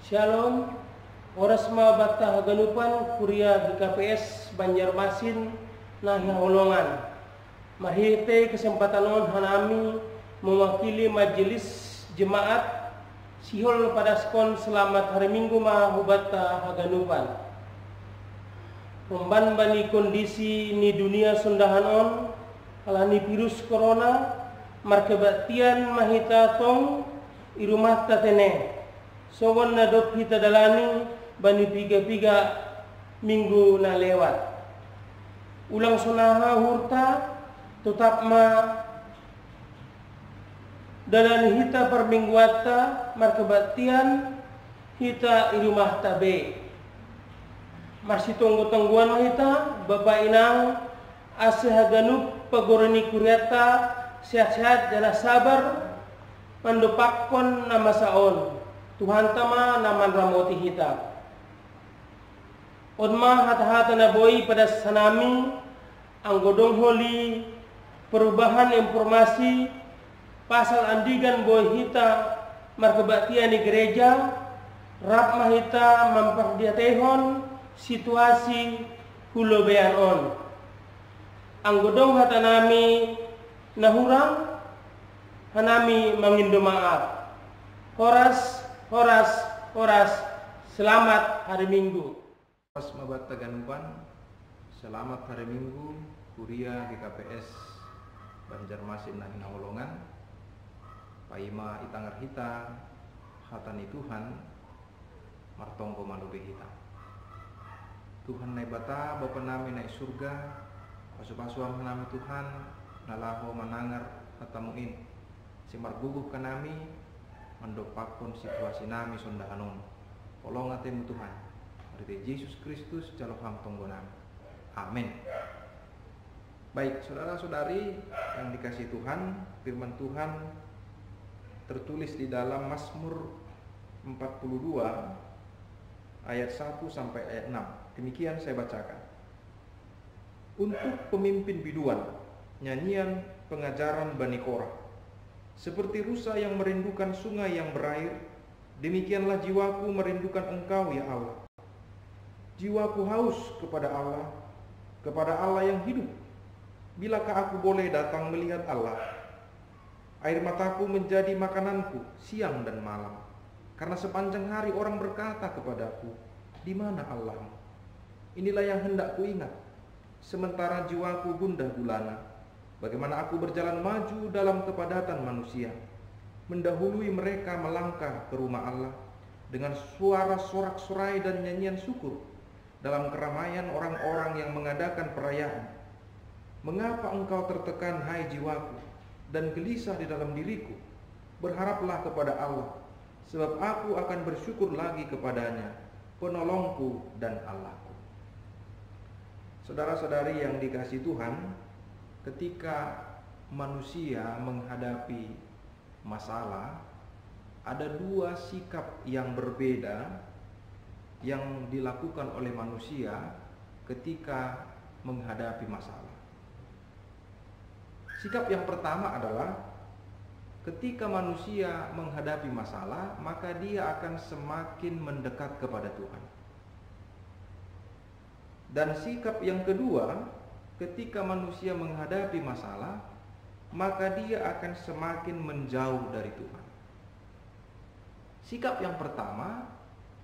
Shalom, oras mabata haganupan kuria di KPS Banjarmasin Nahiholongan. Mahite kesempatan on hanami mewakili majelis jemaat sihol pada skon selamat hari Minggu mahubata haganupan. Pemban bani kondisi ni dunia sundahan on alani virus corona markebatian mahita tong irumah tatene. Sowan na dot kita dalani bani piga-piga minggu na lewat. Ulang sunaha hurta tetap ma dalani hita per mingguata markebatian hita irumah tabe. Masih tunggu-tungguan mahita Bapak Inang asehaganuk pagorani kuriata sehat-sehat dan sabar mandopakon nama saon. Tuhan tama naman ramoti hita. Odma hata-hata na boy pada sanami ang godong holi perubahan informasi pasal andigan boy hita markebatian di gereja rap mahita memperdiatehon situasi hulobean on. Ang godong hata nami nahurang hanami mangindo maaf. Horas, selamat hari Minggu. Pas mabata ganupan, selamat hari Minggu, kuria GKPS Banjarmasin Nahiholongan, paima itangar hita, hatani Tuhan, martongko malube hita. Tuhan nai bata, Bapa nami nai surga, pasu-pasuam nami Tuhan, nalaho manangar hatamuin, simarguguh kanami, mendopakon situasi nami sondahanon. Tolong atemu Tuhan. Dari Yesus Kristus jaloham tonggo nami. Amin. Baik, saudara-saudari yang dikasihi Tuhan, firman Tuhan tertulis di dalam Mazmur 42 ayat 1 sampai ayat 6. Demikian saya bacakan. Untuk pemimpin biduan, nyanyian pengajaran Bani Korah. Seperti rusa yang merindukan sungai yang berair, demikianlah jiwaku merindukan Engkau ya Allah. Jiwaku haus kepada Allah yang hidup. Bilakah aku boleh datang melihat Allah? Air mataku menjadi makananku siang dan malam, karena sepanjang hari orang berkata kepadaku, di mana Allahmu? Inilah yang hendak kuingat, sementara jiwaku gundah gulana. Bagaimana aku berjalan maju dalam kepadatan manusia, mendahului mereka melangkah ke rumah Allah dengan suara sorak-sorai dan nyanyian syukur dalam keramaian orang-orang yang mengadakan perayaan. Mengapa engkau tertekan, hai jiwaku, dan gelisah di dalam diriku? Berharaplah kepada Allah, sebab aku akan bersyukur lagi kepadanya, penolongku dan Allahku. Saudara-saudari yang dikasihi Tuhan, ketika manusia menghadapi masalah, ada dua sikap yang berbeda yang dilakukan oleh manusia ketika menghadapi masalah. Sikap yang pertama adalah ketika manusia menghadapi masalah, maka dia akan semakin mendekat kepada Tuhan. Dan sikap yang kedua, ketika manusia menghadapi masalah, maka dia akan semakin menjauh dari Tuhan. Sikap yang pertama,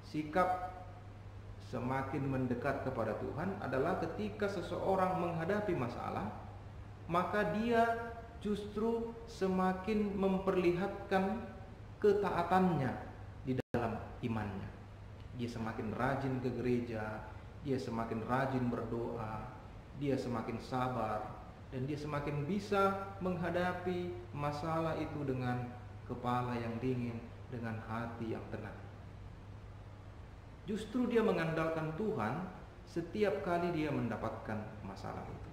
sikap semakin mendekat kepada Tuhan adalah ketika seseorang menghadapi masalah, maka dia justru semakin memperlihatkan ketaatannya di dalam imannya. Dia semakin rajin ke gereja, dia semakin rajin berdoa, dia semakin sabar, dan dia semakin bisa menghadapi masalah itu dengan kepala yang dingin, dengan hati yang tenang. Justru dia mengandalkan Tuhan setiap kali dia mendapatkan masalah itu.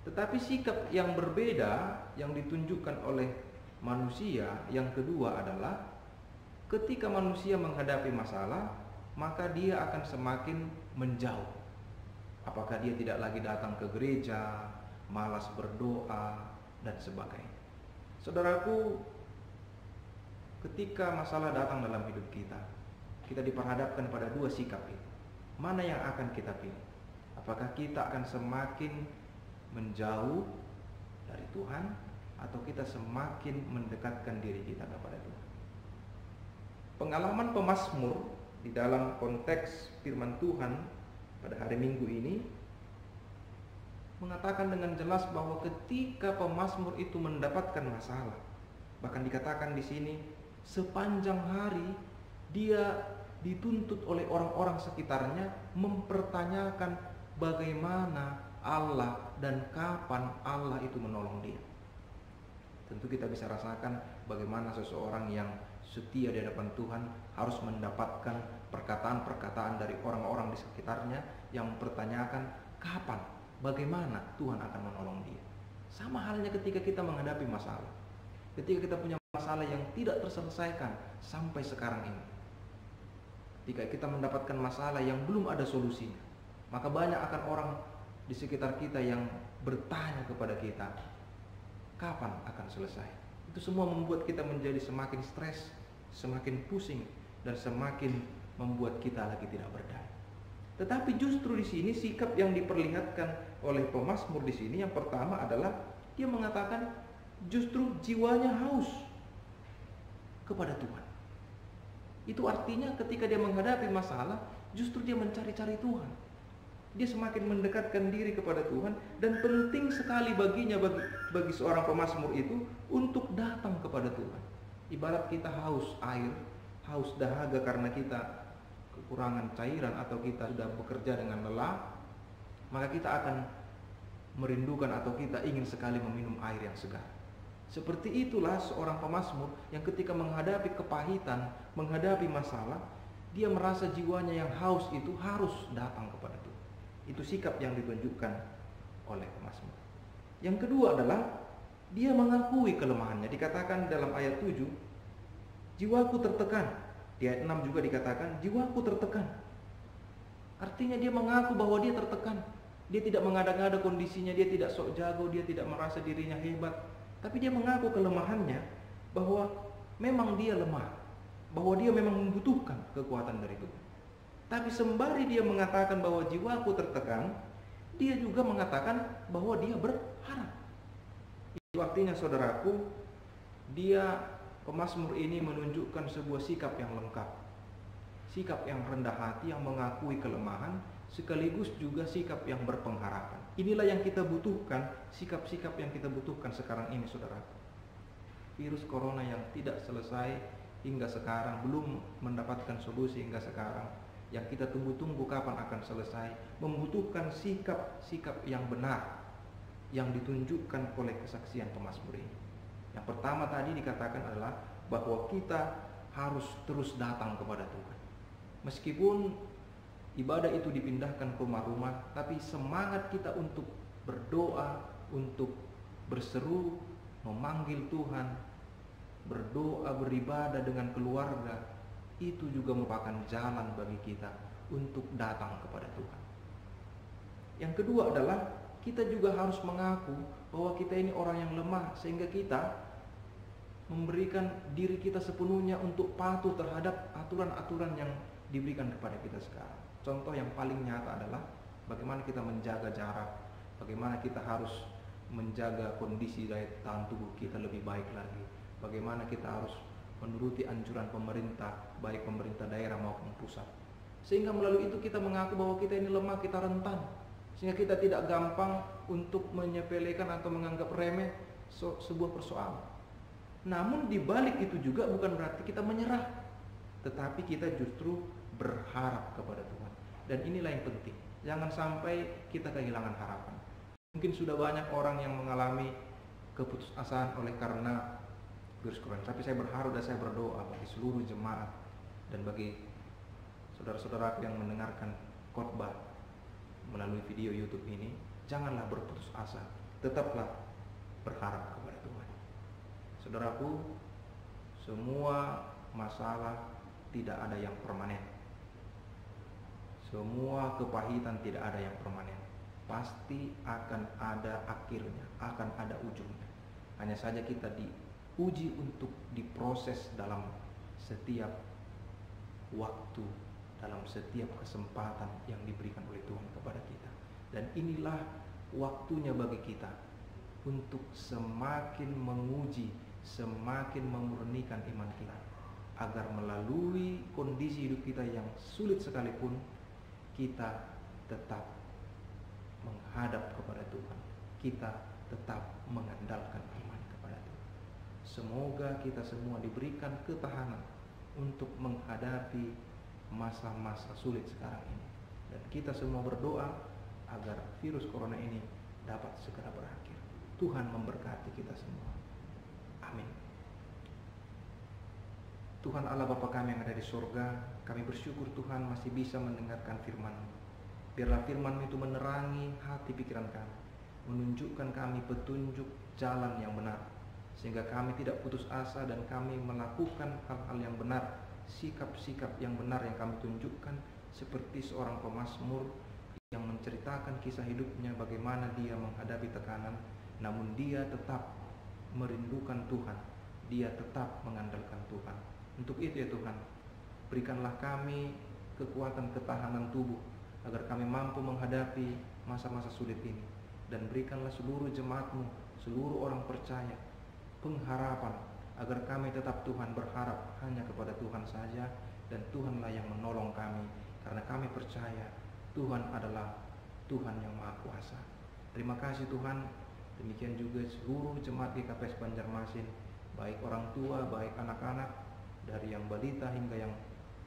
Tetapi sikap yang berbeda yang ditunjukkan oleh manusia yang kedua adalah ketika manusia menghadapi masalah, maka dia akan semakin menjauh. Apakah dia tidak lagi datang ke gereja, malas berdoa, dan sebagainya. Saudaraku, ketika masalah datang dalam hidup kita, kita diperhadapkan pada dua sikap itu. Mana yang akan kita pilih? Apakah kita akan semakin menjauh dari Tuhan, atau kita semakin mendekatkan diri kita kepada Tuhan? Pengalaman pemazmur di dalam konteks firman Tuhan pada hari Minggu ini mengatakan dengan jelas bahwa ketika pemazmur itu mendapatkan masalah, bahkan dikatakan di sini sepanjang hari dia dituntut oleh orang-orang sekitarnya mempertanyakan bagaimana Allah dan kapan Allah itu menolong dia. Tentu kita bisa rasakan bagaimana seseorang yang setia di hadapan Tuhan harus mendapatkan perkataan-perkataan dari orang-orang di sekitarnya yang mempertanyakan kapan, bagaimana Tuhan akan menolong dia. Sama halnya ketika kita menghadapi masalah. Ketika kita punya masalah yang tidak terselesaikan sampai sekarang ini. Ketika kita mendapatkan masalah yang belum ada solusinya, maka banyak akan orang di sekitar kita yang bertanya kepada kita, kapan akan selesai? Itu semua membuat kita menjadi semakin stres, semakin pusing, dan semakin membuat kita lagi tidak berdaya. Tetapi justru di sini sikap yang diperlihatkan oleh pemazmur di sini yang pertama adalah dia mengatakan justru jiwanya haus kepada Tuhan. Itu artinya ketika dia menghadapi masalah, justru dia mencari-cari Tuhan. Dia semakin mendekatkan diri kepada Tuhan, dan penting sekali baginya, bagi seorang pemazmur itu untuk datang kepada Tuhan. Ibarat kita haus air, haus dahaga karena kita kekurangan cairan atau kita sudah bekerja dengan lelah, maka kita akan merindukan atau kita ingin sekali meminum air yang segar. Seperti itulah seorang pemazmur yang ketika menghadapi kepahitan, menghadapi masalah, dia merasa jiwanya yang haus itu harus datang kepada Tuhan. Itu sikap yang ditunjukkan oleh pemazmur. Yang kedua adalah dia mengakui kelemahannya. Dikatakan dalam ayat 7, jiwaku tertekan. Di ayat 6 juga dikatakan, jiwaku tertekan. Artinya dia mengaku bahwa dia tertekan. Dia tidak mengada-ngada kondisinya, dia tidak sok jago, dia tidak merasa dirinya hebat. Tapi dia mengaku kelemahannya, bahwa memang dia lemah, bahwa dia memang membutuhkan kekuatan dari Tuhan. Tapi sembari dia mengatakan bahwa jiwaku tertekan, dia juga mengatakan bahwa dia berharap. Itu artinya saudaraku, pemazmur ini menunjukkan sebuah sikap yang lengkap. Sikap yang rendah hati, yang mengakui kelemahan, sekaligus juga sikap yang berpengharapan. Inilah yang kita butuhkan, sikap-sikap yang kita butuhkan sekarang ini, saudaraku. Virus corona yang tidak selesai hingga sekarang, belum mendapatkan solusi hingga sekarang, yang kita tunggu-tunggu kapan akan selesai, membutuhkan sikap-sikap yang benar yang ditunjukkan oleh kesaksian pemazmur ini. Yang pertama tadi dikatakan adalah bahwa kita harus terus datang kepada Tuhan. Meskipun ibadah itu dipindahkan ke rumah-rumah, tapi semangat kita untuk berdoa, untuk berseru, memanggil Tuhan, berdoa, beribadah dengan keluarga, itu juga merupakan jalan bagi kita untuk datang kepada Tuhan. Yang kedua adalah kita juga harus mengaku bahwa kita ini orang yang lemah, sehingga kita memberikan diri kita sepenuhnya untuk patuh terhadap aturan-aturan yang diberikan kepada kita sekarang. Contoh yang paling nyata adalah bagaimana kita menjaga jarak, bagaimana kita harus menjaga kondisi daya tahan tubuh kita lebih baik lagi, bagaimana kita harus menuruti anjuran pemerintah, baik pemerintah daerah maupun pusat. Sehingga melalui itu kita mengaku bahwa kita ini lemah, kita rentan, sehingga kita tidak gampang untuk menyepelekan atau menganggap remeh sebuah persoalan. Namun di balik itu juga bukan berarti kita menyerah, tetapi kita justru berharap kepada Tuhan. Dan inilah yang penting, jangan sampai kita kehilangan harapan. Mungkin sudah banyak orang yang mengalami keputusasaan oleh karena virus corona, tapi saya berharap dan saya berdoa bagi seluruh jemaat dan bagi saudara-saudara yang mendengarkan khotbah melalui video YouTube ini, janganlah berputus asa, tetaplah berharap kepada Tuhan. Saudaraku, semua masalah tidak ada yang permanen. Semua kepahitan tidak ada yang permanen. Pasti akan ada akhirnya, akan ada ujungnya. Hanya saja kita diuji untuk diproses dalam setiap waktu dalam setiap kesempatan yang diberikan oleh Tuhan kepada kita. Dan inilah waktunya bagi kita untuk semakin menguji, semakin memurnikan iman kita, agar melalui kondisi hidup kita yang sulit sekalipun, kita tetap menghadap kepada Tuhan, kita tetap mengandalkan iman kepada Tuhan. Semoga kita semua diberikan ketahanan untuk menghadapi masa-masa sulit sekarang ini, dan kita semua berdoa agar virus corona ini dapat segera berakhir. Tuhan memberkati kita semua. Amin. Tuhan Allah Bapa kami yang ada di sorga, kami bersyukur Tuhan masih bisa mendengarkan firman-Mu. Biarlah firman-Mu itu menerangi hati pikiran kami, menunjukkan kami petunjuk jalan yang benar, sehingga kami tidak putus asa dan kami melakukan hal-hal yang benar, sikap-sikap yang benar yang kami tunjukkan, seperti seorang pemazmur yang menceritakan kisah hidupnya, bagaimana dia menghadapi tekanan, namun dia tetap merindukan Tuhan, dia tetap mengandalkan Tuhan. Untuk itu ya Tuhan, berikanlah kami kekuatan ketahanan tubuh, agar kami mampu menghadapi masa-masa sulit ini. Dan berikanlah seluruh jemaat-Mu, seluruh orang percaya, pengharapan, agar kami tetap Tuhan berharap hanya kepada Tuhan saja, dan Tuhanlah yang menolong kami, karena kami percaya Tuhan adalah Tuhan yang Maha Kuasa. Terima kasih Tuhan. Demikian juga seluruh jemaat GKPS Banjarmasin, baik orang tua, baik anak-anak, dari yang balita hingga yang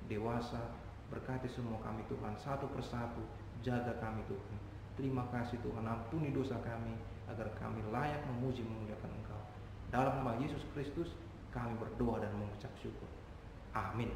dewasa. Berkati semua kami Tuhan, satu persatu, jaga kami Tuhan. Terima kasih Tuhan, ampuni dosa kami, agar kami layak memuji memuliakan Engkau. Dalam nama Yesus Kristus kami berdoa dan mengucap syukur. Amin.